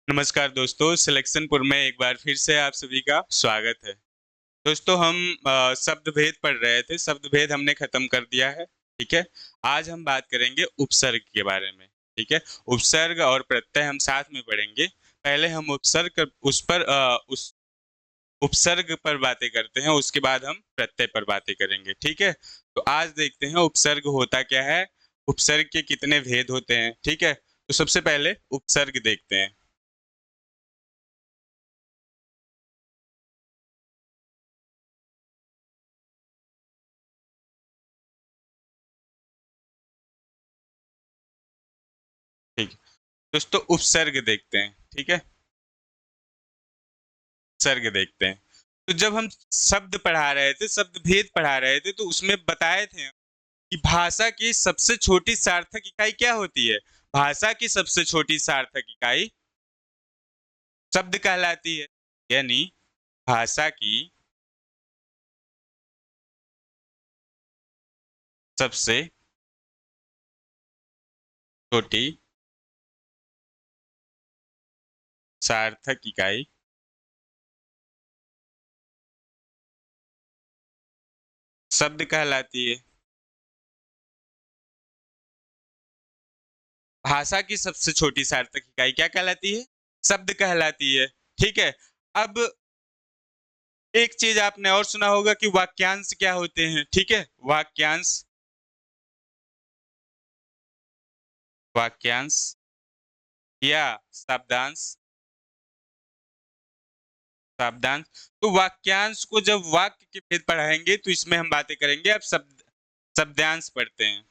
नमस्कार दोस्तों, सिलेक्शनपुर में एक बार फिर से आप सभी का स्वागत है। दोस्तों हम शब्द भेद पढ़ रहे थे। शब्द भेद हमने खत्म कर दिया है। ठीक है। आज हम बात करेंगे उपसर्ग के बारे में। ठीक है। उपसर्ग और प्रत्यय हम साथ में पढ़ेंगे। पहले हम उस उपसर्ग पर बातें करते हैं, उसके बाद हम प्रत्यय पर बातें करेंगे। ठीक है। तो आज देखते हैं उपसर्ग होता क्या है, उपसर्ग के कितने भेद होते हैं। ठीक है। तो सबसे पहले उपसर्ग देखते हैं। ठीक है। दोस्तों उपसर्ग देखते हैं। ठीक है। उपसर्ग देखते हैं। तो जब हम शब्द पढ़ा रहे थे, शब्द भेद पढ़ा रहे थे, तो उसमें बताए थे कि भाषा की सबसे छोटी सार्थक इकाई क्या होती है। भाषा की सबसे छोटी सार्थक इकाई शब्द कहलाती है। यानी भाषा की सबसे छोटी सार्थक इकाई शब्द कहलाती है। भाषा की सबसे छोटी सार्थक इकाई क्या कहलाती है? शब्द कहलाती है। ठीक है। अब एक चीज आपने और सुना होगा कि वाक्यांश क्या होते हैं। ठीक है। वाक्यांश वाक्यांश या शब्दांश। शब्दांश तो वाक्यांश को जब वाक्य के भेद पढ़ाएंगे तो इसमें हम बातें करेंगे। अब शब्दांश पढ़ते हैं।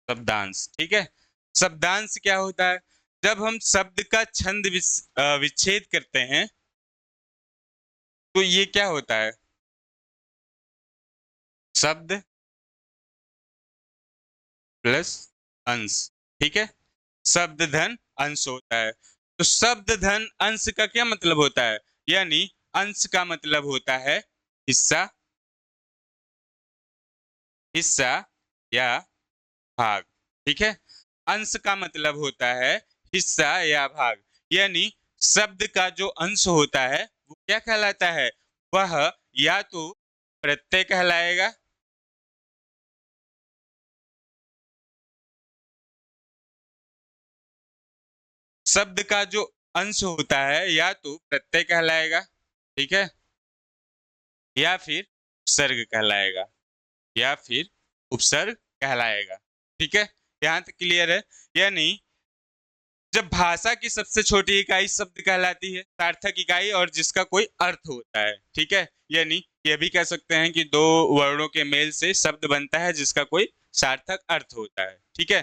शब्दांश। ठीक है। शब्दांश क्या होता है? जब हम शब्द का छंद विच्छेद करते हैं तो ये क्या होता है? शब्द प्लस अंश। ठीक है। शब्द धन अंश होता है। तो शब्द धन अंश का क्या मतलब होता है? यानी अंश का मतलब होता है हिस्सा, हिस्सा या भाग। ठीक है। अंश का मतलब होता है हिस्सा या भाग। यानी शब्द का जो अंश होता है वो क्या कहलाता है? वह या तो प्रत्यय कहलाएगा, शब्द का जो अंश होता है या तो प्रत्यय कहलाएगा, ठीक है, या फिर उपसर्ग कहलाएगा, या फिर उपसर्ग कहलाएगा। ठीक है। यहां तक क्लियर है? यानी जब भाषा की सबसे छोटी इकाई शब्द कहलाती है, सार्थक इकाई, और जिसका कोई अर्थ होता है। ठीक है। यानी ये भी कह सकते हैं कि दो वर्णों के मेल से शब्द बनता है जिसका कोई सार्थक अर्थ होता है। ठीक है।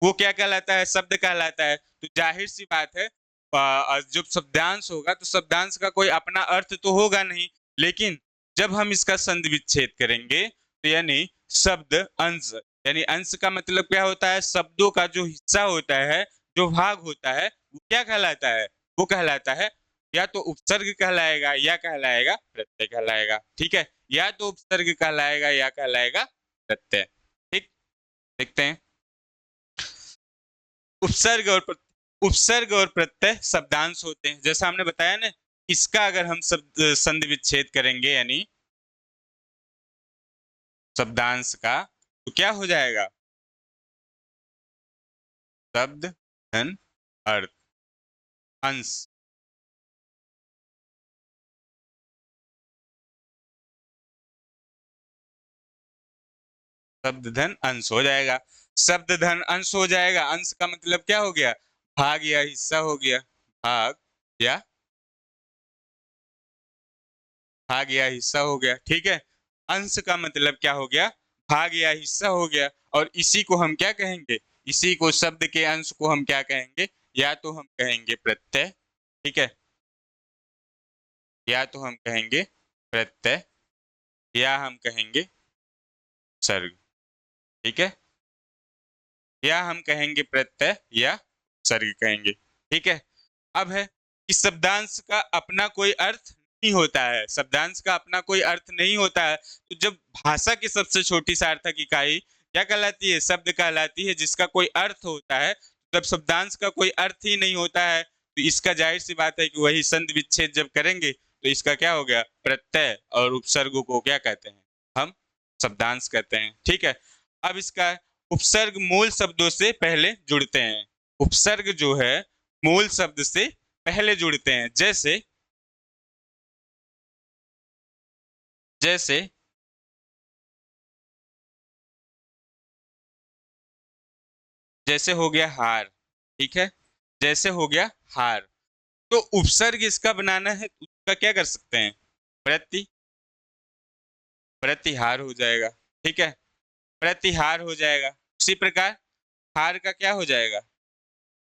वो क्या कहलाता है? शब्द कहलाता है। तो जाहिर सी बात है, जब शब्दांश होगा तो शब्दांश का कोई अपना अर्थ तो होगा नहीं। लेकिन जब हम इसका संधि विच्छेद करेंगे तो यानी शब्द अंश, यानी अंश का मतलब क्या होता है? शब्दों का जो हिस्सा होता है, जो भाग होता है, वो क्या कहलाता है? वो कहलाता है या तो उपसर्ग कहलाएगा या कहलाएगा प्रत्यय कहलाएगा। ठीक है। या तो उपसर्ग कहलाएगा या कहलाएगा प्रत्यय। ठीक। देखते हैं। उपसर्ग और उपसर्ग और प्रत्यय शब्दांश होते हैं। जैसा हमने बताया ना, इसका अगर हम शब्द संधि विच्छेद करेंगे यानी शब्दांश का, तो क्या हो जाएगा? शब्द धन अर्थ अंश। शब्द धन अंश हो जाएगा। शब्द धन अंश हो जाएगा। अंश का मतलब क्या हो गया? भाग या हिस्सा हो गया। भाग या भाग या हिस्सा हो गया। ठीक है। अंश का मतलब क्या हो गया? भाग या हिस्सा हो गया। और इसी को हम क्या कहेंगे? इसी को, शब्द के अंश को हम क्या कहेंगे? या तो हम कहेंगे प्रत्यय, ठीक है, या तो हम कहेंगे प्रत्यय, या हम कहेंगे सर्ग। ठीक है। या हम कहेंगे प्रत्यय या सर्ग कहेंगे। ठीक है। अब है कि शब्दांश का अपना कोई अर्थ नहीं होता है, शब्दांश का अपना कोई अर्थ नहीं होता है। तो जब भाषा की सबसे छोटी सार्थक इकाई क्या कहलाती है? शब्द कहलाती है, जिसका कोई अर्थ होता है। जब शब्दांश का कोई अर्थ ही नहीं होता है तो इसका जाहिर सी बात है कि वही संधि विच्छेद जब करेंगे तो इसका क्या हो गया? प्रत्यय। और उपसर्ग को क्या कहते हैं? हम शब्दांश कहते हैं। ठीक है, अब इसका उपसर्ग मूल शब्दों से पहले जुड़ते हैं। उपसर्ग जो है मूल शब्द से पहले जुड़ते हैं। जैसे जैसे जैसे हो गया हार। ठीक है, जैसे हो गया हार, तो उपसर्ग इसका बनाना है, उसका क्या कर सकते हैं? प्रति प्रतिहार हो जाएगा। ठीक है, प्रतिहार हो जाएगा। उसी प्रकार हार का क्या हो जाएगा?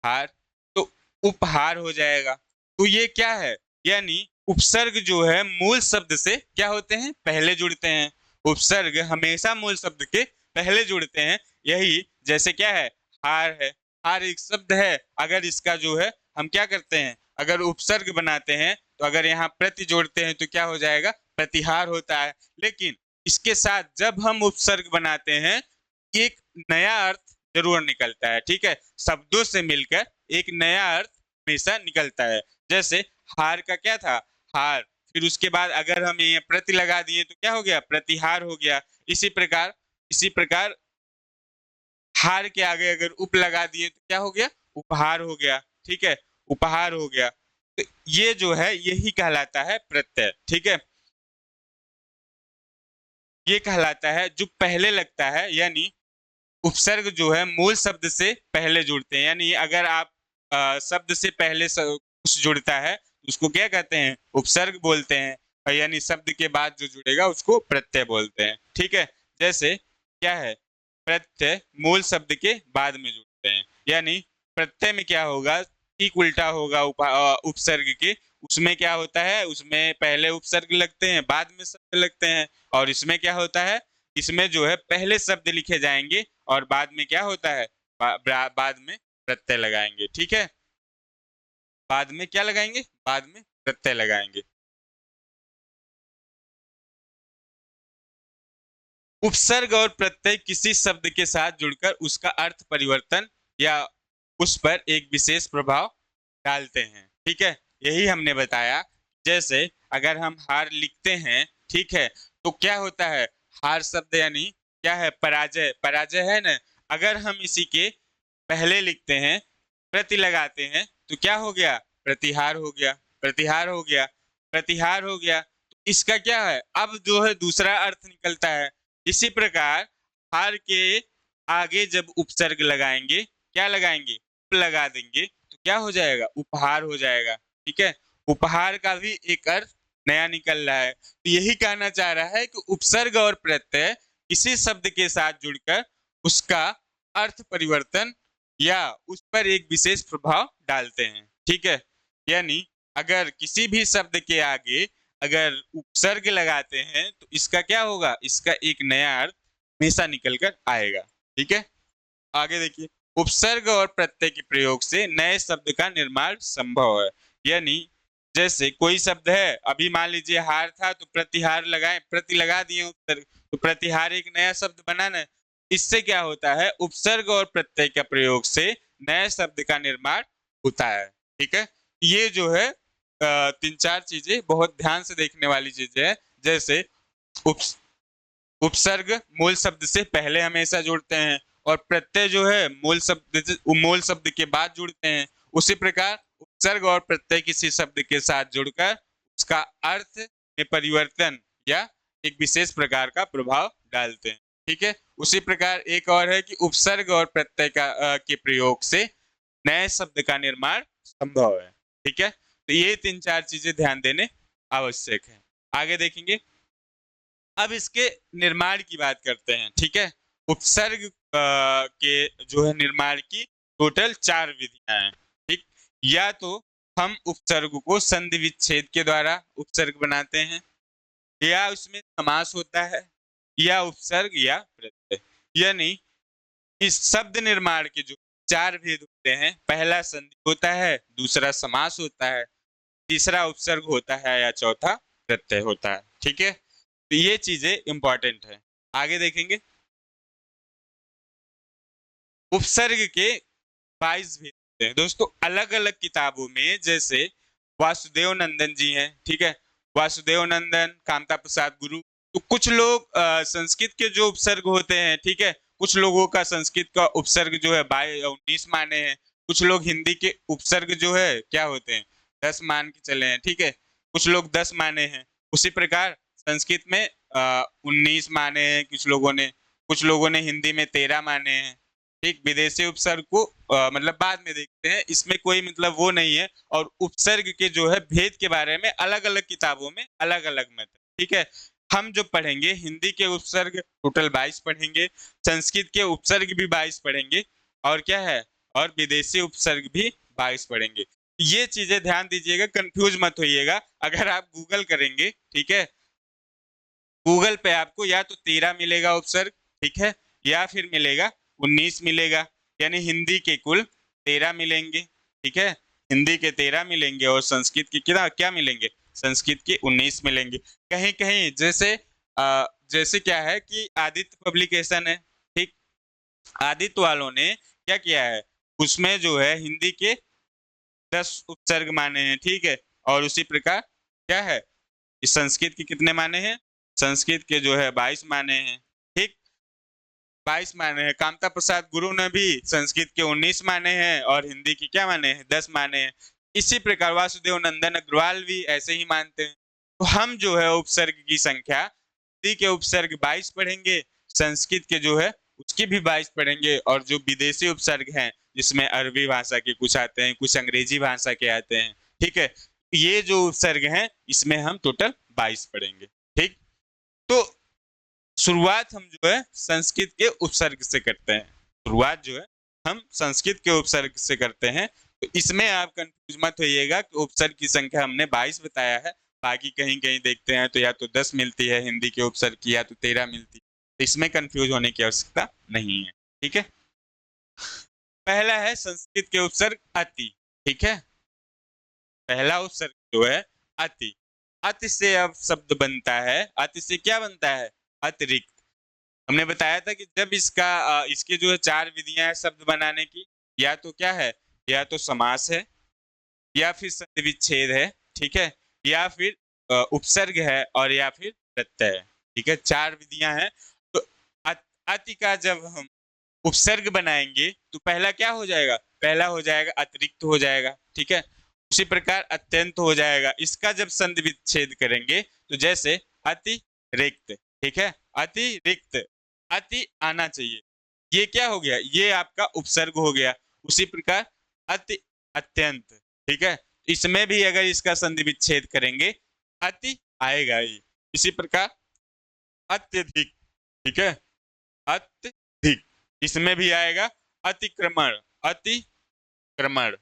हार। तो उपहार हो जाएगा। तो ये क्या है? यानी उपसर्ग जो है मूल शब्द से क्या होते हैं? पहले जुड़ते हैं। उपसर्ग हमेशा मूल शब्द के पहले जुड़ते हैं। यही जैसे क्या है? हार है। हार एक शब्द है, अगर इसका जो है हम क्या करते हैं? अगर उपसर्ग बनाते हैं तो अगर यहाँ प्रति जोड़ते हैं तो क्या हो जाएगा? प्रतिहार होता है। लेकिन इसके साथ जब हम उपसर्ग बनाते हैं एक नया अर्थ जरूर निकलता है। ठीक है, शब्दों से मिलकर एक नया अर्थ हमेशा निकलता है। जैसे हार का क्या था? हार। फिर उसके बाद अगर हम ये प्रति लगा दिए तो क्या हो गया? प्रतिहार हो गया। इसी प्रकार हार के आगे अगर उप लगा दिए तो क्या हो गया? उपहार हो गया। ठीक है, उपहार हो गया। तो ये जो है यही कहलाता है प्रत्यय। ठीक है, ये कहलाता है जो पहले लगता है। यानी उपसर्ग जो है मूल शब्द से पहले जुड़ते हैं। यानी अगर आप शब्द से पहले कुछ जुड़ता है उसको क्या कहते हैं? उपसर्ग बोलते हैं। और यानी शब्द के बाद जो जुड़ेगा उसको प्रत्यय बोलते हैं। ठीक है, जैसे क्या है? प्रत्यय मूल शब्द के बाद में जुड़ते हैं। यानी प्रत्यय में क्या होगा? ठीक उल्टा होगा उपसर्ग के। उसमें क्या होता है? उसमें पहले उपसर्ग लगते हैं, बाद में शब्द लगते हैं। और इसमें क्या होता है? इसमें जो है पहले शब्द लिखे जाएंगे और बाद में क्या होता है? बाद में प्रत्यय लगाएंगे। ठीक है, बाद में क्या लगाएंगे? बाद में प्रत्यय लगाएंगे। उपसर्ग और प्रत्यय किसी शब्द के साथ जुड़कर उसका अर्थ परिवर्तन या उस पर एक विशेष प्रभाव डालते हैं। ठीक है, यही हमने बताया। जैसे अगर हम हार लिखते हैं, ठीक है, तो क्या होता है? हार शब्द यानी क्या है? पराजय। पराजय है ना। अगर हम इसी के पहले लिखते हैं, प्रति लगाते हैं तो क्या हो गया? प्रतिहार हो गया। प्रतिहार हो गया। प्रतिहार हो गया। तो इसका क्या है? अब जो है दूसरा अर्थ निकलता है। इसी प्रकार हार के आगे जब उपसर्ग लगाएंगे, क्या लगाएंगे? उप लगा देंगे तो क्या हो जाएगा? उपहार हो जाएगा। ठीक है, उपहार का भी एक अर्थ नया निकल रहा है। तो यही कहना चाह रहा है कि उपसर्ग और प्रत्यय किसी शब्द के साथ जुड़कर उसका अर्थ परिवर्तन या उस पर एक विशेष प्रभाव डालते हैं। ठीक है, यानी अगर किसी भी शब्द के आगे अगर उपसर्ग लगाते हैं तो इसका क्या होगा? इसका एक नया अर्थ हमेशा निकल कर आएगा। ठीक है, आगे देखिए। उपसर्ग और प्रत्यय के प्रयोग से नए शब्द का निर्माण संभव है। यानी जैसे कोई शब्द है, अभी मान लीजिए हार था तो प्रतिहार लगाए, प्रति लगा दिए उपसर्ग, तो प्रतिहार एक नया शब्द बना ना। इससे क्या होता है? उपसर्ग और प्रत्यय के प्रयोग से नए शब्द का निर्माण होता है। ठीक है, ये जो है तीन चार चीजें बहुत ध्यान से देखने वाली चीजें हैं। जैसे उपसर्ग मूल शब्द से पहले हमेशा जुड़ते हैं और प्रत्यय जो है मूल शब्द के बाद जुड़ते हैं। उसी प्रकार उपसर्ग और प्रत्यय किसी शब्द के साथ जुड़कर उसका अर्थ में परिवर्तन या एक विशेष प्रकार का प्रभाव डालते हैं। ठीक है, उसी प्रकार एक और है कि उपसर्ग और प्रत्यय के प्रयोग से नए शब्द का निर्माण संभव है। ठीक है, तो ये तीन चार चीजें ध्यान देने आवश्यक है। आगे देखेंगे। अब इसके निर्माण की बात करते हैं। ठीक है, उपसर्ग के जो है निर्माण की टोटल 4 विधियां हैं। ठीक, या तो हम उपसर्ग को संधि विच्छेद के द्वारा उपसर्ग बनाते हैं, या उसमें समास होता है, या उपसर्ग या प्रत्यय। यानी इस शब्द निर्माण के जो 4 भेद होते हैं, पहला संधि होता है, दूसरा समास होता है, तीसरा उपसर्ग होता है या चौथा प्रत्यय होता है। ठीक है, तो ये चीजें इंपॉर्टेंट है। आगे देखेंगे, उपसर्ग के 22 भेद होते हैं दोस्तों अलग अलग किताबों में। जैसे वासुदेव नंदन जी हैं, ठीक है, वासुदेव नंदन, कामता प्रसाद गुरु। तो कुछ लोग संस्कृत के जो उपसर्ग होते हैं, ठीक है, कुछ लोगों का संस्कृत का उपसर्ग जो है 19 माने हैं। कुछ लोग हिंदी के उपसर्ग जो है क्या होते हैं 10 मान के चले हैं। ठीक है, कुछ लोग 10 माने हैं। उसी प्रकार संस्कृत में 19 माने हैं कुछ लोगों ने हिंदी में 13 माने हैं। ठीक, विदेशी उपसर्ग को मतलब बाद में देखते हैं, इसमें कोई मतलब वो नहीं है। और उपसर्ग के जो है भेद के बारे में अलग अलग किताबों में अलग अलग मत है। ठीक है, हम जो पढ़ेंगे हिंदी के उपसर्ग टोटल 22 पढ़ेंगे, संस्कृत के उपसर्ग भी 22 पढ़ेंगे, और क्या है, और विदेशी उपसर्ग भी 22 पढ़ेंगे। ये चीजें ध्यान दीजिएगा, कंफ्यूज मत होइएगा। अगर आप गूगल करेंगे, ठीक है, गूगल पे आपको या तो 13 मिलेगा उपसर्ग, ठीक है, या फिर मिलेगा 19 मिलेगा। यानी हिंदी के कुल 13 मिलेंगे। ठीक है, हिंदी के 13 मिलेंगे और संस्कृत के क्या क्या मिलेंगे, संस्कृत के 19 मिलेंगे। कहीं कहीं जैसे क्या है कि आदित्य पब्लिकेशन है, ठीक, आदित्य वालों ने क्या किया है, उसमें जो है हिंदी के 10 उपसर्ग माने हैं। ठीक है, और उसी प्रकार क्या है, इस संस्कृत के कितने माने हैं, संस्कृत के जो है 22 माने हैं। ठीक, 22 माने हैं। कामता प्रसाद गुरु ने भी संस्कृत के 19 माने हैं और हिंदी की क्या माने हैं, 10 माने हैं। इसी प्रकार वासुदेव नंदन अग्रवाल भी ऐसे ही मानते हैं। तो हम जो है उपसर्ग की संख्या, हिंदी के उपसर्ग 22 पढ़ेंगे, संस्कृत के जो है उसकी भी 22 पढ़ेंगे, और जो विदेशी उपसर्ग हैं जिसमें अरबी भाषा के कुछ आते हैं, कुछ अंग्रेजी भाषा के आते हैं, ठीक है, ये जो उपसर्ग हैं इसमें हम टोटल 22 पढ़ेंगे। ठीक, तो शुरुआत हम जो है संस्कृत के उपसर्ग से करते हैं, शुरुआत जो है हम संस्कृत के उपसर्ग से करते हैं। तो इसमें आप कंफ्यूज मत होइएगा कि उपसर्ग की संख्या हमने 22 बताया है, बाकी कहीं कहीं देखते हैं तो या तो 10 मिलती है हिंदी के उपसर्ग की, या तो 13 मिलती है। तो इसमें कंफ्यूज होने की आवश्यकता नहीं है। ठीक है, पहला है संस्कृत के उपसर्ग अति। ठीक है, पहला उपसर्ग जो है अति। अति से अब शब्द बनता है, अति से क्या बनता है, अतिरिक्त। हमने बताया था कि जब इसके जो है 4 विधियां हैं शब्द बनाने की, या तो क्या है, या तो समास है, या फिर संधि विच्छेद है, ठीक है, या फिर उपसर्ग है, और या फिर प्रत्यय है। ठीक है, 4 विधियां हैं। तो अति का जब हम उपसर्ग बनाएंगे तो पहला क्या हो जाएगा, पहला हो जाएगा अतिरिक्त हो जाएगा। ठीक है, उसी प्रकार अत्यंत हो जाएगा। इसका जब संधि विच्छेद करेंगे तो जैसे अति रिक्त, ठीक है, अति रिक्त, अति आना चाहिए, ये क्या हो गया, ये आपका उपसर्ग हो गया। उसी प्रकार अति अत्यंत, ठीक है, इसमें भी अगर इसका संधि विच्छेद करेंगे अति आएगा ही। इसी प्रकार अत्यधिक, ठीक है, अत्यधिक, इसमें भी आएगा अतिक्रमण, अतिक्रमण।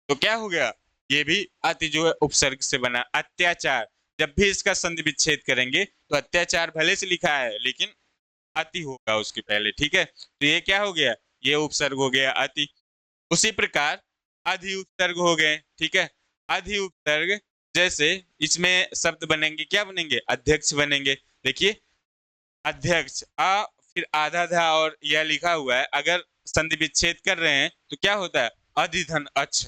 तो क्या हो गया, ये भी अति जो है उपसर्ग से बना। अत्याचार, जब भी इसका संधि विच्छेद करेंगे तो अत्याचार भले से लिखा है लेकिन अति होगा उसके पहले। ठीक है, तो ये क्या हो गया, ये उपसर्ग हो गया अति। उसी प्रकार अधि उपसर्ग हो गए। ठीक है, अधि उपसर्ग जैसे इसमें शब्द बनेंगे, क्या बनेंगे, अध्यक्ष बनेंगे। देखिए अध्यक्ष, आ फिर आधा धा और यह लिखा हुआ है, अगर संधि विच्छेद कर रहे हैं तो क्या होता है, अधिधन अच्छ,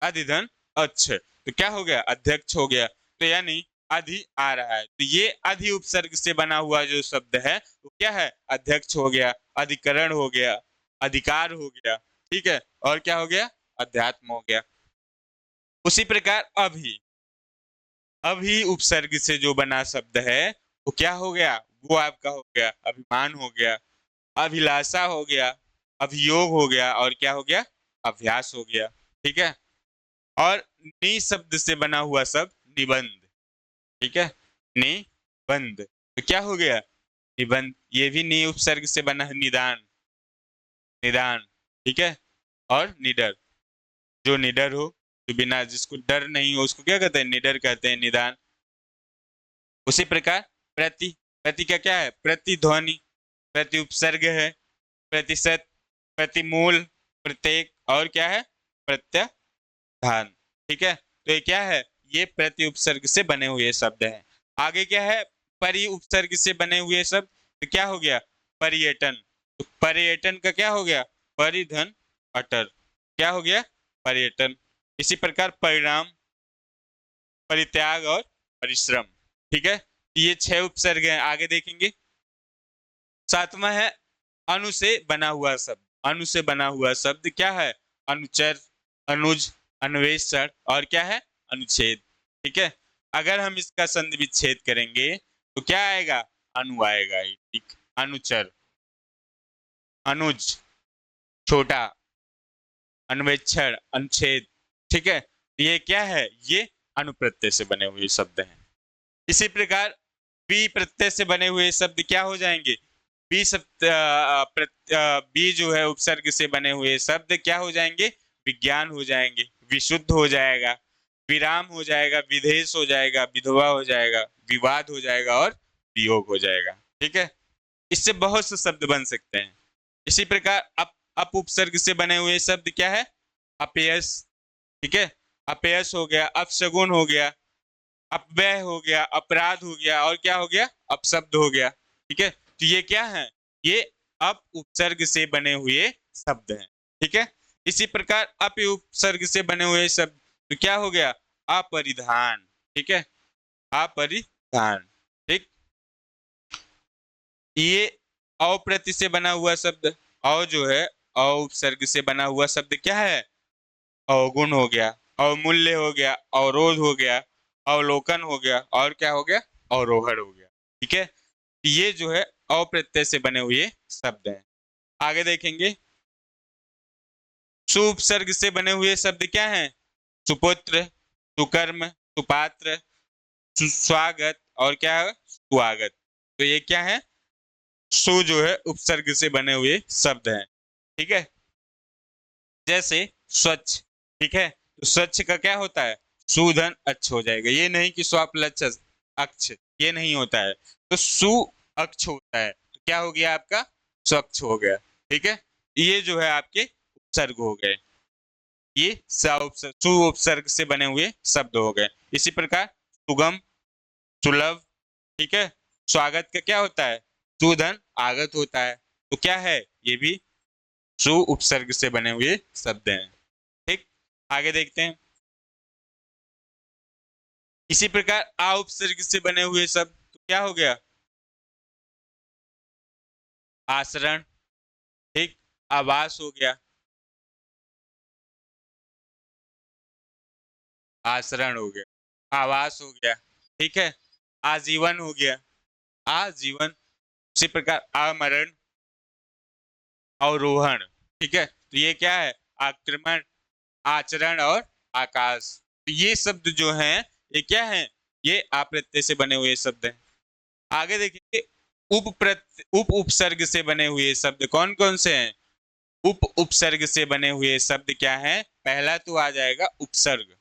अधिधन अच्छ, तो क्या हो गया, अध्यक्ष हो गया। तो यानी अधि आ रहा है, तो ये अधि उपसर्ग से बना हुआ जो शब्द है वो क्या है, अध्यक्ष हो गया, अधिकरण हो गया, अधिकार हो गया। ठीक है, और क्या हो गया, अध्यात्म हो गया। उसी प्रकार अभी, अभी उपसर्ग से जो बना शब्द है वो क्या हो गया, वो आपका हो गया अभिमान हो गया, अभिलाषा हो गया, अभियोग हो गया, और क्या हो गया, अभ्यास हो गया। ठीक है, और नि शब्द से बना हुआ शब्द निबंध। ठीक है, निबंध, तो क्या हो गया, निबंध, ये भी नि उपसर्ग से बना है, निदान, निदान। ठीक है, और निडर, जो निडर हो, जो बिना, जिसको डर नहीं हो उसको क्या कहते हैं, निडर कहते हैं, निदान। उसी प्रकार प्रति, प्रति का क्या है, प्रतिध्वनि, प्रति उपसर्ग है, प्रतिशत, प्रतिमूल, प्रत्येक, और क्या है, प्रत्याधान। ठीक है, तो ये क्या है, ये प्रति उपसर्ग से बने हुए शब्द हैं। आगे क्या है, परि उपसर्ग से बने हुए शब्द, तो क्या हो गया, पर्यटन। तो पर्यटन का क्या हो गया, परिधन अटर, क्या हो गया, पर्यटन। इसी प्रकार परिणाम, परित्याग और परिश्रम। ठीक है, ये 6 उपसर्ग हैं। आगे देखेंगे। 7वां है अनु से बना हुआ शब्द। अनु से बना हुआ शब्द क्या है, अनुचर, अनुज, अन्वेषण और क्या है, अनुच्छेद। ठीक है, अगर हम इसका संधि विच्छेद करेंगे तो क्या आएगा, अनु आएगा। ठीक, अनुचर, अनुज छोटा, अन्वेक्षण अनुच्छेद। ठीक है, ये क्या है, ये अनुप्रत्यय से बने हुए शब्द हैं। इसी प्रकार बी प्रत्यय से बने हुए शब्द क्या हो जाएंगे, बी शब्द बी जो है उपसर्ग से बने हुए शब्द क्या हो जाएंगे, विज्ञान हो जाएंगे, विशुद्ध हो जाएगा, विराम हो जाएगा, विदेश हो जाएगा, विधवा हो जाएगा, विवाद हो जाएगा और वियोग हो जाएगा। ठीक है, इससे बहुत से शब्द बन सकते हैं। इसी प्रकार अप उपसर्ग से बने हुए शब्द क्या है, अपयश। ठीक है, अपयश हो गया, अपशगुन हो गया, अपव्यय हो गया, अपराध हो गया और क्या हो गया, अपशब्द हो गया। ठीक है, तो ये क्या है, ये अप उपसर्ग से बने हुए शब्द हैं। ठीक है, इसी प्रकार अप उपसर्ग से बने हुए शब्द तो क्या हो गया, अपरिधान। ठीक है, अपरिधान। ठीक, ये अप्रति से बना हुआ शब्द, अ जो है अ उपसर्ग से बना हुआ शब्द क्या है, अवगुण हो गया, अवमूल्य हो गया, अवरोध हो गया, अवलोकन हो गया और क्या हो गया, अवरोहण हो गया। ठीक है, ये जो है अप्रत्यय से बने हुए शब्द हैं। आगे देखेंगे। सुपसर्ग से बने हुए शब्द क्या हैं, सुपुत्र, सुकर्म, सुपात्र, सुस्वागत और क्या है, स्वागत। तो ये क्या है, सु जो है उपसर्ग से बने हुए शब्द हैं। ठीक है, जैसे स्वच्छ। ठीक है, तो स्वच्छ का क्या होता है, सुधन अच्छ हो जाएगा, ये नहीं कि स्वाप्लच अक्ष, ये नहीं होता है। तो सु अक्ष होता है, तो क्या हो गया आपका, स्वच्छ हो गया। ठीक है, ये जो है आपके उपसर्ग हो गए, ये सु उपसर्ग से बने हुए शब्द हो गए। इसी प्रकार सुगम, सुलभ। ठीक है, स्वागत का क्या होता है, सुधन आगत होता है, तो क्या है, ये भी सु उपसर्ग से बने हुए शब्द हैं। ठीक, आगे देखते हैं। इसी प्रकार आ उपसर्ग से बने हुए शब्द तो क्या हो गया, आचरण। ठीक, आवास हो गया, आचरण हो गया, आवास हो गया। ठीक है, आजीवन हो गया, आजीवन। उसी प्रकार आमरण, अवरोहण। ठीक है, तो ये क्या है, आक्रमण, आचरण और आकाश। तो ये शब्द जो हैं ये क्या है, ये अप्रत्यय से बने हुए शब्द हैं। आगे देखिए, उप उपसर्ग से बने हुए शब्द कौन कौन से हैं, उप उपसर्ग से बने हुए शब्द क्या है, पहला तो आ जाएगा उपसर्ग,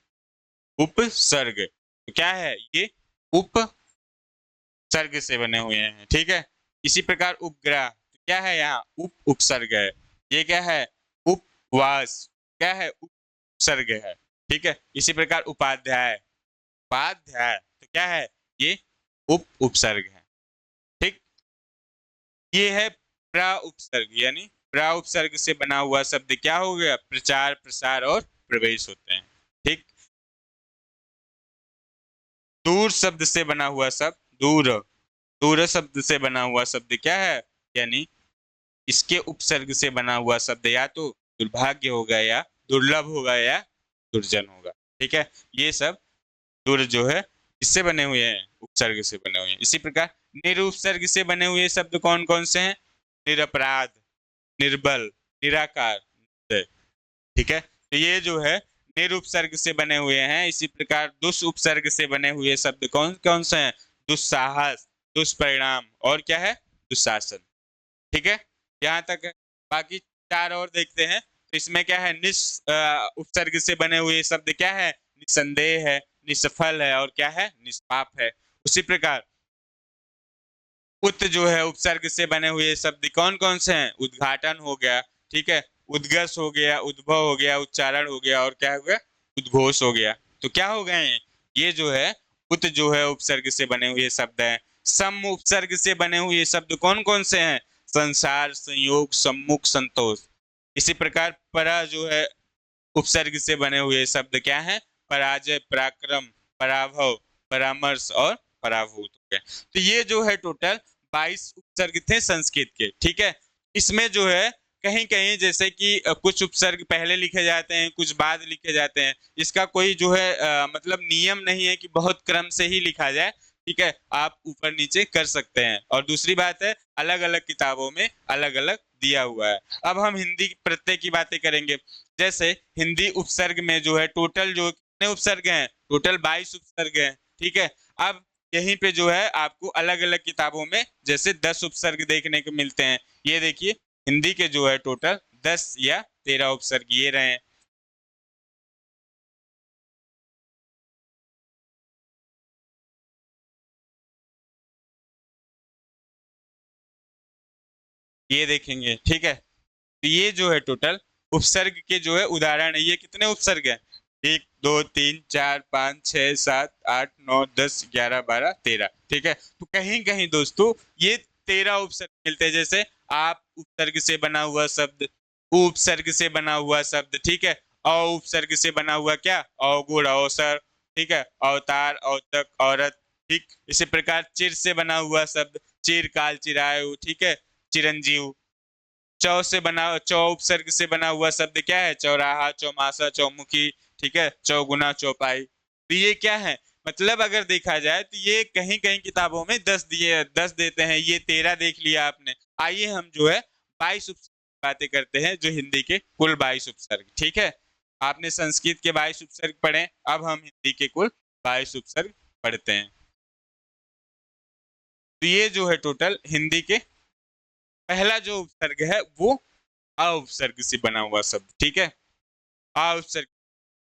उपसर्ग तो क्या है, ये उपसर्ग से बने हुए हैं। ठीक है, इसी प्रकार उपग्रह तो क्या है, यहाँ उप उपसर्ग है, ये क्या है, उपवास क्या है, उपसर्ग है। ठीक है, इसी प्रकार उपाध्याय, उपाध्याय तो क्या है, ये उप उपसर्ग है। ठीक, ये है प्रा उपसर्ग, यानी प्रा उपसर्ग से बना हुआ शब्द क्या हो गया, प्रचार, प्रसार और प्रवेश होते हैं। ठीक, दूर शब्द से बना हुआ शब्द, दूर, दूर शब्द से बना हुआ शब्द क्या है, यानी इसके उपसर्ग से बना हुआ शब्द या तो दुर्भाग्य होगा या दुर्लभ होगा या दुर्जन होगा। ठीक है, ये सब दूर जो है इससे बने हुए हैं, उपसर्ग से बने हुए हैं। इसी प्रकार निरुपसर्ग से बने हुए शब्द कौन कौन से हैं, निरपराध, निर्बल, निराकार। ठीक है, तो ये जो है निरुपसर्ग से बने हुए हैं। इसी प्रकार दुष् उपसर्ग से बने हुए शब्द कौन कौन से हैं, दुस्साहस, दुष्परिणाम और क्या है, दुशासन। ठीक है, यहाँ तक है। बाकी 4 और देखते हैं। तो इसमें क्या है, उपसर्ग से बने हुए शब्द क्या है, निसंदेह है, निष्फल है और क्या है, निष्पाप है। उसी प्रकार उत जो है उपसर्ग से बने हुए शब्द कौन कौन से हैं, उद्घाटन हो गया। ठीक है, उद्गस हो गया, उद्भव हो गया, उच्चारण हो गया और क्या हो गया, उद्घोष हो गया। तो क्या हो गए हैं, ये जो है उत जो है उपसर्ग से बने हुए शब्द हैं। सम उपसर्ग से बने हुए शब्द कौन कौन से हैं? संसार, संयोग, सम्मुख, संतोष। इसी प्रकार परा जो है उपसर्ग से बने हुए शब्द क्या हैं? पराजय, पराक्रम, पराभव, परामर्श और पराभूत हो गए। तो ये जो है टोटल 22 उपसर्ग थे संस्कृत के, ठीक है। इसमें जो है कहीं कहीं जैसे कि कुछ उपसर्ग पहले लिखे जाते हैं, कुछ बाद लिखे जाते हैं। इसका कोई जो है मतलब नियम नहीं है कि बहुत क्रम से ही लिखा जाए, ठीक है। आप ऊपर नीचे कर सकते हैं। और दूसरी बात है, अलग अलग किताबों में अलग अलग दिया हुआ है। अब हम हिंदी प्रत्यय की बातें करेंगे। जैसे हिंदी उपसर्ग में जो है टोटल जो कितने उपसर्ग हैं? टोटल 22 उपसर्ग हैं, ठीक है। अब यहीं पे जो है आपको अलग अलग किताबों में जैसे 10 उपसर्ग देखने को मिलते हैं। ये देखिए हिंदी के जो है टोटल 10 या 13 उपसर्ग ये रहे हैं। ये देखेंगे, ठीक है। तो ये जो है टोटल उपसर्ग के जो है उदाहरण है। ये कितने उपसर्ग हैं? 1 2 3 4 5 6 7 8 9 10 11 12 13, ठीक है। तो कहीं कहीं दोस्तों ये 13 उपसर्ग मिलते हैं। जैसे आप उपसर्ग से बना हुआ शब्द, उपसर्ग से बना हुआ शब्द, ठीक है। अ उपसर्ग से बना हुआ क्या? अवगुण, अवसर, ठीक है। अवतार, अवतक, औरत, ठीक। इसी प्रकार चिर से बना हुआ शब्द, चिरकाल, चिरायु, ठीक है। चिरंजीव। चौ से बना, चौ उपसर्ग से बना हुआ शब्द क्या है? चौराहा, चौमासा, चौमुखी, ठीक है। चौगुना, चौपाई। तो ये क्या है? मतलब अगर देखा जाए तो ये कहीं कहीं किताबों में 10 देते हैं, ये 13 देख लिया आपने। आइए हम जो है 22 उपसर्ग की बातें करते हैं, जो हिंदी के कुल 22 उपसर्ग, ठीक है। आपने संस्कृत के 22 उपसर्ग पढ़े, अब हम हिंदी के कुल 22 उपसर्ग पढ़ते हैं। तो ये जो है टोटल हिंदी के पहला जो उपसर्ग है वो अ उपसर्ग से बना हुआ शब्द, ठीक है। अ उपसर्ग।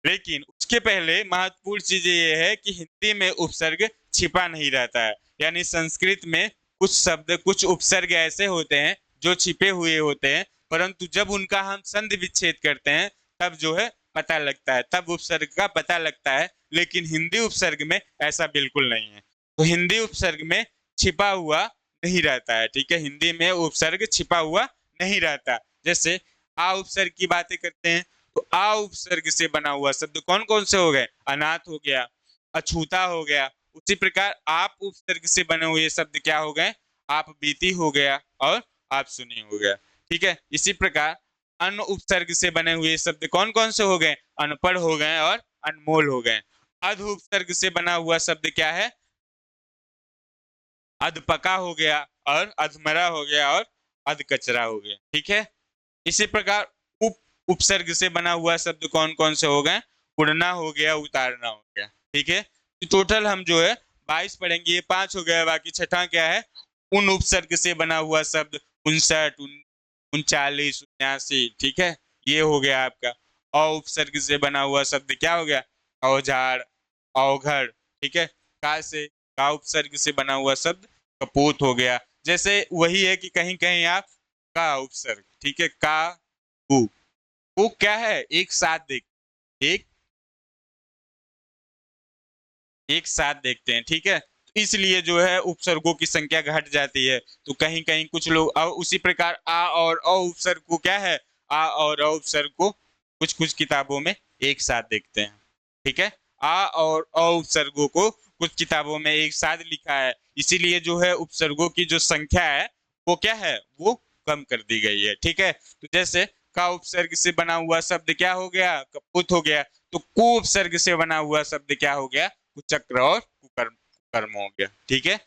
लेकिन उसके पहले महत्वपूर्ण चीज ये है कि हिंदी में उपसर्ग छिपा नहीं रहता है। यानी संस्कृत में कुछ शब्द, कुछ उपसर्ग ऐसे होते हैं जो छिपे हुए होते हैं, परंतु जब उनका हम संधि विच्छेद करते हैं तब जो है पता लगता है, तब उपसर्ग का पता लगता है। लेकिन हिंदी उपसर्ग में ऐसा बिल्कुल नहीं है। तो हिंदी उपसर्ग में छिपा हुआ नहीं रहता है, ठीक है। हिंदी में उपसर्ग छिपा हुआ नहीं रहता। जैसे आ उपसर्ग की बातें करते हैं, तो आ उपसर्ग से बना हुआ शब्द कौन कौन से हो गए? अनाथ हो गया, अछूता हो गया। उसी प्रकार आप उपसर्ग से बने हुए शब्द क्या हो गए? आप बीती हो गया और आप सुनी हो गया, ठीक है। इसी प्रकार अन उपसर्ग से बने हुए शब्द कौन कौन से हो गए? अनपढ़ हो गए और अनमोल हो गए। अध उपसर्ग से बना हुआ शब्द क्या है? अधपका हो गया और अधमरा हो गया और अधकचरा हो गया, ठीक है। इसी प्रकार उप उपसर्ग से बना हुआ शब्द कौन कौन से हो गए? उड़ना हो गया, उतारना हो गया, ठीक है। तो टोटल हम जो है 22 पढ़ेंगे, ये 5 हो गया, बाकी छठा क्या है? उन उपसर्ग से बना हुआ शब्द 59, 39, 79, ठीक है। ये हो गया आपका। अ उपसर्ग से बना हुआ शब्द क्या हो गया? औजार, अवघड़, ठीक है। का से, का उपसर्ग से बना हुआ शब्द कपूत हो गया। जैसे वही है कि कहीं कहीं आप का उपसर्ग, ठीक है, का कु, वो क्या है? एक साथ देख, एक एक साथ देखते हैं, ठीक है। तो इसलिए जो है उपसर्गों की संख्या घट जाती है। तो कहीं कहीं कुछ लोग, और उसी प्रकार आ और अ उपसर्ग को क्या है? आ और अ उपसर्ग को कुछ कुछ किताबों में एक साथ देखते हैं, ठीक है। आ और अ उपसर्गों को कुछ किताबों में एक साथ लिखा है, इसीलिए जो है उपसर्गों की जो संख्या है वो क्या है? वो कम कर दी गई है, ठीक है। तो जैसे का उपसर्ग से बना हुआ शब्द क्या हो गया? कपूत हो गया। तो कु उपसर्ग से बना हुआ शब्द क्या हो गया? कुचक्र और कुकर्म, कुकर्म हो गया, ठीक है।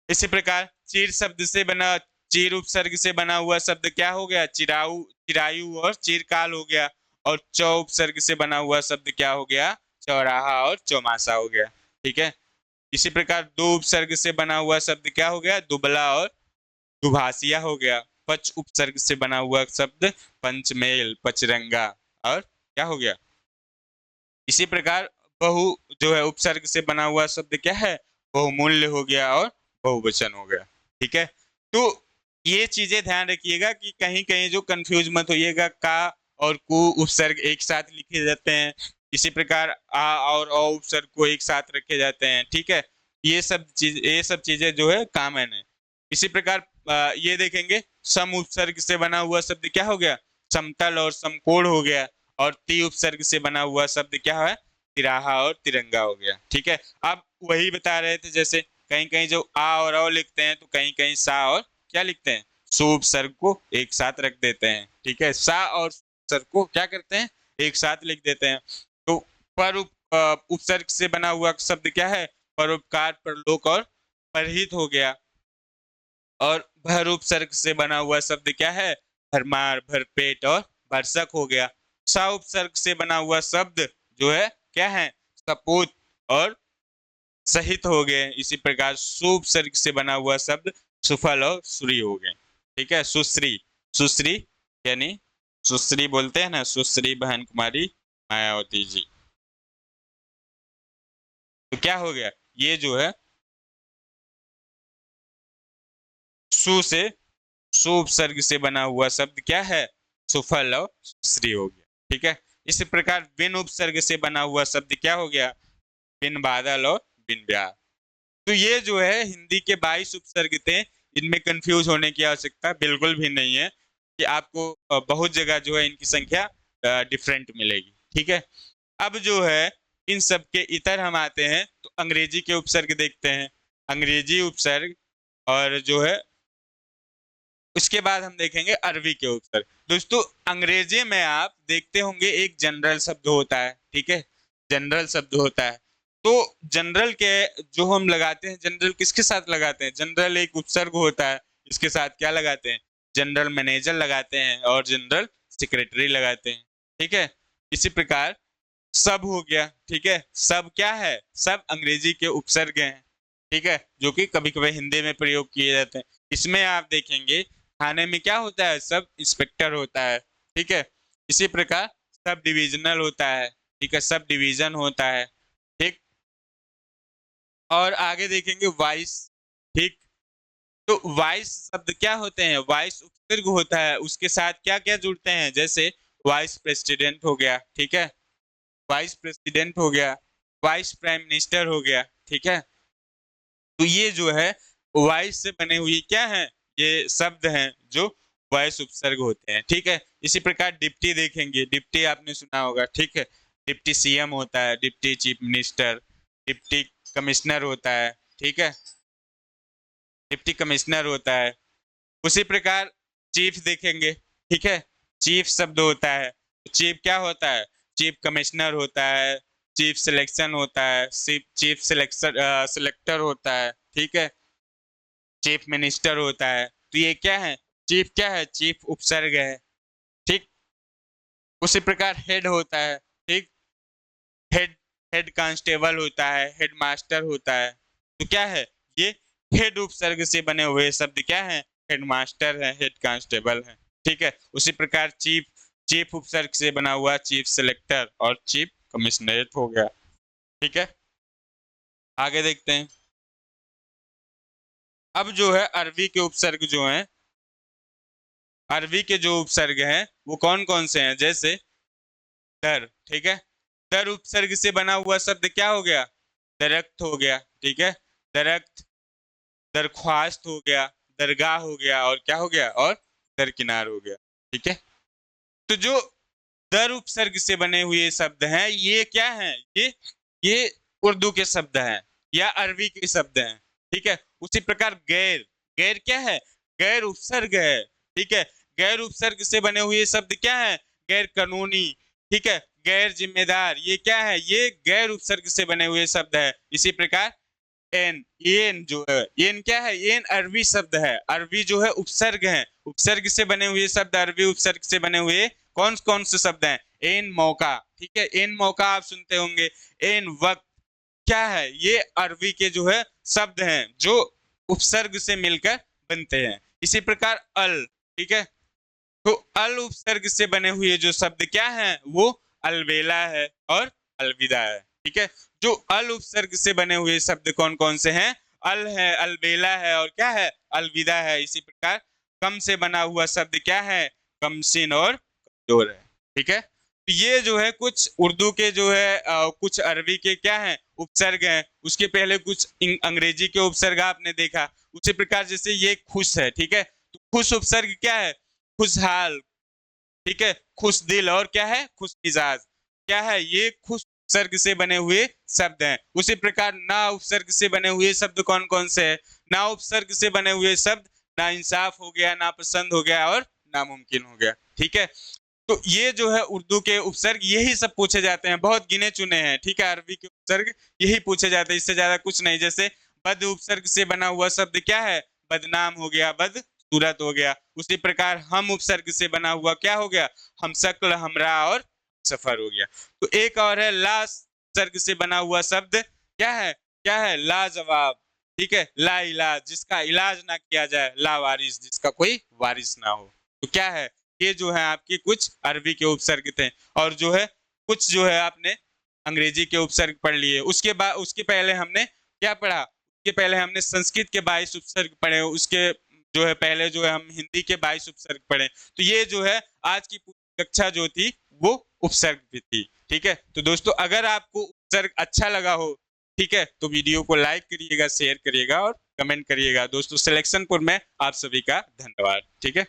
इसी प्रकार चीर शब्द से बना, चीर उपसर्ग से बना हुआ शब्द क्या हो गया? चिरायु, चिरायु और चिरकाल हो गया। और चौ उपसर्ग से बना हुआ शब्द क्या हो गया? चौराहा और चौमासा हो गया, ठीक है। इसी प्रकार दो उपसर्ग से बना हुआ शब्द क्या हो गया? दुबला और दुभाषिया हो गया। पच उपसर्ग से बना हुआ शब्द पंचमेल, पचरंगा और क्या हो गया? इसी प्रकार बहु जो है उपसर्ग से बना हुआ शब्द क्या है? बहुमूल्य हो गया और बहुवचन हो गया, ठीक है। तो ये चीजें ध्यान रखिएगा कि कहीं कहीं जो कंफ्यूज मत होइएगा, का और कु उपसर्ग एक साथ लिखे जाते हैं, इसी प्रकार आ और अ उपसर्ग को एक साथ रखे जाते हैं, ठीक है। ये सब चीजें जो है कॉमन है। इसी प्रकार ये देखेंगे सम उपसर्ग से बना हुआ शब्द क्या हो गया, समतल और समकोण हो गया। और ती उपसर्ग से बना हुआ शब्द क्या है, तिराहा और तिरंगा हो गया, ठीक है। अब वही बता रहे थे, जैसे कहीं कहीं जो आ और अ लिखते हैं तो कहीं कहीं सा और क्या लिखते हैं, सु उपसर्ग को एक साथ रख देते हैं, ठीक है। सा और उपसर्ग को क्या करते हैं, एक साथ लिख देते हैं। तो उपसर्ग से बना हुआ शब्द क्या है, परोपकार, परलोक और परहित हो गया। और भर उपसर्ग से बना हुआ शब्द क्या है, भरमार, भरपेट और भरसक हो गया। सा उपसर्ग से बना हुआ शब्द जो है क्या है, सपूत और सहित हो गए। इसी प्रकार सु उपसर्ग से बना हुआ शब्द सुफल और श्री हो गए, ठीक है। सुश्री, सुश्री यानी सुश्री बोलते हैं ना, सुश्री बहन कुमारी मायावती जी। तो क्या हो गया, ये जो है सु से सु उपसर्ग से बना हुआ शब्द क्या है, सुफल और श्री हो गया, ठीक है। इसी प्रकार बिन उपसर्ग से बना हुआ शब्द क्या हो गया, बिन बादल और बिन ब्याह। तो ये जो है हिंदी के 22 उपसर्ग थे, इनमें कंफ्यूज होने की आवश्यकता बिल्कुल भी नहीं है कि आपको बहुत जगह जो है इनकी संख्या डिफरेंट मिलेगी, ठीक है। अब जो है इन सब के इतर हम आते हैं तो अंग्रेजी के उपसर्ग देखते हैं, अंग्रेजी उपसर्ग। और जो है उसके बाद हम देखेंगे अरबी के उपसर्ग। दोस्तों अंग्रेजी में आप देखते होंगे एक जनरल शब्द होता है, ठीक है, जनरल शब्द होता है। तो जनरल के जो हम लगाते हैं, जनरल किसके साथ लगाते हैं, जनरल एक उपसर्ग होता है, इसके साथ क्या लगाते हैं, जनरल मैनेजर लगाते हैं और जनरल सेक्रेटरी लगाते हैं, ठीक है। इसी प्रकार सब हो गया, ठीक है। सब क्या है, सब अंग्रेजी के उपसर्ग हैं, ठीक है, जो कि कभी कभी हिंदी में प्रयोग किए जाते हैं। इसमें आप देखेंगे थाने में क्या होता है, सब इंस्पेक्टर होता है, ठीक है। इसी प्रकार सब डिविजनल होता है, ठीक है, सब डिवीजन होता है, ठीक। और आगे देखेंगे वाइस, ठीक। तो वाइस शब्द क्या होते हैं, वाइस उपसर्ग होता है, उसके साथ क्या क्या जुड़ते हैं, जैसे वाइस प्रेसिडेंट हो गया, ठीक है, वाइस प्रेसिडेंट हो गया, वाइस प्राइम मिनिस्टर हो गया, ठीक है। तो ये जो है वाइस से बने हुए क्या है, ये शब्द हैं जो वाइस उपसर्ग होते हैं, ठीक है। इसी प्रकार डिप्टी देखेंगे, डिप्टी आपने सुना होगा, ठीक है। डिप्टी सीएम होता है, deputy chief minister, deputy commissioner होता है, ठीक है, डिप्टी कमिश्नर होता है। उसी प्रकार चीफ देखेंगे, ठीक है, चीफ शब्द होता है। चीफ क्या होता है, चीफ कमिश्नर होता है, चीफ सिलेक्शन होता है, चीफ सिलेक्शन सिलेक्टर होता है, ठीक है, चीफ मिनिस्टर होता है। तो ये क्या है, चीफ क्या है, चीफ उपसर्ग है, ठीक। उसी प्रकार हेड होता है, ठीक, हेड, हेड कांस्टेबल होता है, हेड मास्टर होता है। तो क्या है, ये हेड उपसर्ग से बने हुए शब्द क्या है, हेड मास्टर है, हेड कांस्टेबल है, ठीक है। उसी प्रकार चीफ, चीफ उपसर्ग से बना हुआ चीफ सिलेक्टर और चीफ कमिश्नरेट हो गया, ठीक है। आगे देखते हैं। अब जो है अरबी के उपसर्ग जो हैं, अरबी के जो उपसर्ग हैं वो कौन कौन से हैं, जैसे दर, ठीक है, दर उपसर्ग से बना हुआ शब्द क्या हो गया, दरख्त हो गया, ठीक है, दरख्त, दरख्वास्त हो गया, दरगाह हो गया, और क्या हो गया, और दरकिनार हो गया, ठीक है। तो जो दर उपसर्ग से बने हुए शब्द हैं ये क्या हैं, ये उर्दू के शब्द हैं या अरबी के शब्द हैं, ठीक है। उसी प्रकार गैर, गैर क्या है, गैर उपसर्ग है, ठीक है। गैर उपसर्ग से बने हुए शब्द क्या है, गैर कानूनी, ठीक है, गैर जिम्मेदार, ये क्या है, ये गैर उपसर्ग से बने हुए शब्द है। इसी प्रकार एन, एन जो है, एन क्या है, एन अरबी शब्द है, अरबी जो है उपसर्ग है, उपसर्ग से बने हुए शब्द, अरबी उपसर्ग से बने हुए कौन कौन से शब्द हैं, एन मौका, ठीक है, एन मौका आप सुनते होंगे, एन वक्त, क्या है, ये अरबी के जो है शब्द हैं जो उपसर्ग से मिलकर बनते हैं। इसी प्रकार अल, ठीक है, तो अल उपसर्ग से बने हुए जो शब्द क्या है, वो अलबेला है और अलविदा है, ठीक है। जो अल उपसर्ग से बने हुए शब्द कौन कौन से हैं, अल है, अलबेला है, और क्या है, अलविदा है। इसी प्रकार कम से बना हुआ शब्द क्या है, कमसिन और कमजोर है, ठीक है। तो ये जो है कुछ उर्दू के जो है कुछ अरबी के क्या है उपसर्ग हैं। उसके पहले कुछ अंग्रेजी के उपसर्ग आपने देखा। उसी प्रकार जैसे ये खुश है, ठीक है, तो खुश उपसर्ग क्या है, खुशहाल, ठीक है, खुश दिल, और क्या है, खुश मिजाज, क्या है, ये खुश उपसर्ग से बने हुए शब्द हैं। उसी प्रकार ना उपसर्ग से बने हुए शब्द कौन कौन से हैं, ना उपसर्ग से बने हुए शब्द ना इंसाफ हो गया, ना पसंद हो गया और नामुमकिन हो गया, ठीक है। तो ये जो है उर्दू के उपसर्ग यही सब पूछे जाते हैं, बहुत गिने चुने हैं, ठीक है। अरबी के उपसर्ग यही पूछे जाते हैं, इससे ज्यादा कुछ नहीं। जैसे बद उपसर्ग से बना हुआ शब्द क्या है, बदनाम हो गया, बद सूरत हो गया। उसी प्रकार हम उपसर्ग से बना हुआ क्या हो गया, हम शक्ल, हमरा और सफर हो गया। तो एक और है ला उपसर्ग से बना हुआ शब्द क्या है, क्या है, लाजवाब, ठीक है, ला इलाज, जिसका इलाज ना किया जाए, ला वारिस, जिसका कोई वारिस ना हो। तो क्या है, ये जो है आपके कुछ अरबी के उपसर्ग थे। और जो है कुछ जो है आपने अंग्रेजी के उपसर्ग पढ़ लिए। उसके बाद उसके पहले हमने क्या पढ़ा, उसके पहले हमने संस्कृत के 22 उपसर्ग पढ़े। उसके जो है पहले जो है हम हिंदी के 22 उपसर्ग पढ़े। तो ये जो है आज की कक्षा जो थी वो उपसर्ग भी थी, ठीक है। तो दोस्तों अगर आपको उपसर्ग अच्छा लगा हो, ठीक है, तो वीडियो को लाइक करिएगा, शेयर करिएगा और कमेंट करिएगा। दोस्तों सिलेक्शनपुर में आप सभी का धन्यवाद, ठीक है।